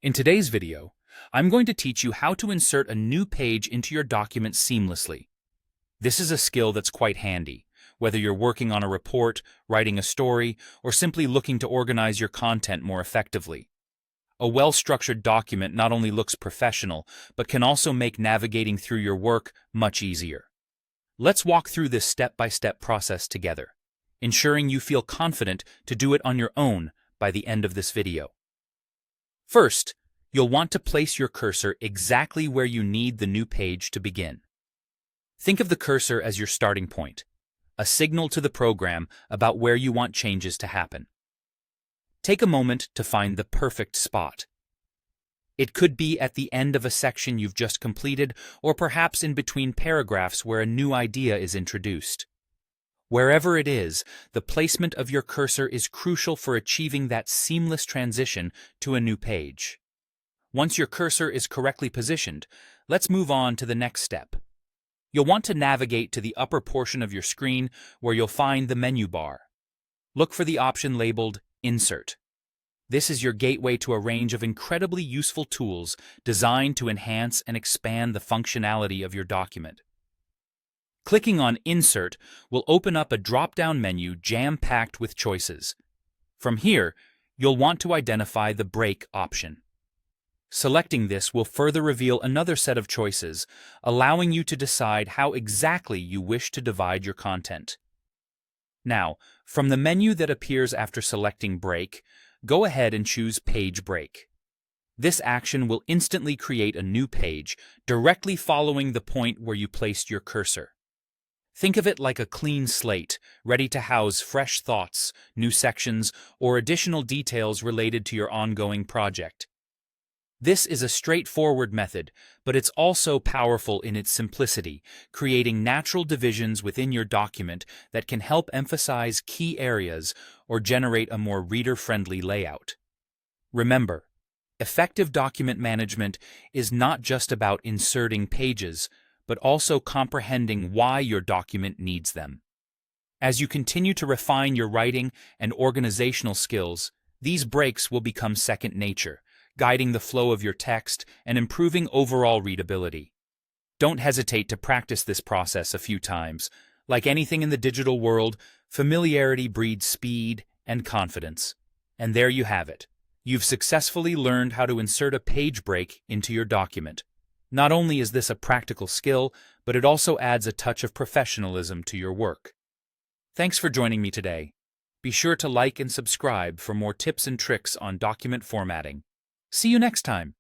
In today's video, I'm going to teach you how to insert a new page into your document seamlessly. This is a skill that's quite handy, whether you're working on a report, writing a story, or simply looking to organize your content more effectively. A well-structured document not only looks professional, but can also make navigating through your work much easier. Let's walk through this step-by-step process together, ensuring you feel confident to do it on your own by the end of this video. First, you'll want to place your cursor exactly where you need the new page to begin. Think of the cursor as your starting point, a signal to the program about where you want changes to happen. Take a moment to find the perfect spot. It could be at the end of a section you've just completed, or perhaps in between paragraphs where a new idea is introduced. Wherever it is, the placement of your cursor is crucial for achieving that seamless transition to a new page. Once your cursor is correctly positioned, let's move on to the next step. You'll want to navigate to the upper portion of your screen where you'll find the menu bar. Look for the option labeled Insert. This is your gateway to a range of incredibly useful tools designed to enhance and expand the functionality of your document. Clicking on Insert will open up a drop-down menu jam-packed with choices. From here, you'll want to identify the Break option. Selecting this will further reveal another set of choices, allowing you to decide how exactly you wish to divide your content. Now, from the menu that appears after selecting Break, go ahead and choose Page Break. This action will instantly create a new page directly following the point where you placed your cursor. Think of it like a clean slate, ready to house fresh thoughts, new sections, or additional details related to your ongoing project. This is a straightforward method, but it's also powerful in its simplicity, creating natural divisions within your document that can help emphasize key areas or generate a more reader-friendly layout. Remember, effective document management is not just about inserting pages, but also comprehending why your document needs them. As you continue to refine your writing and organizational skills, these breaks will become second nature, guiding the flow of your text and improving overall readability. Don't hesitate to practice this process a few times. Like anything in the digital world, familiarity breeds speed and confidence. And there you have it. You've successfully learned how to insert a page break into your document. Not only is this a practical skill, but it also adds a touch of professionalism to your work. Thanks for joining me today. Be sure to like and subscribe for more tips and tricks on document formatting. See you next time.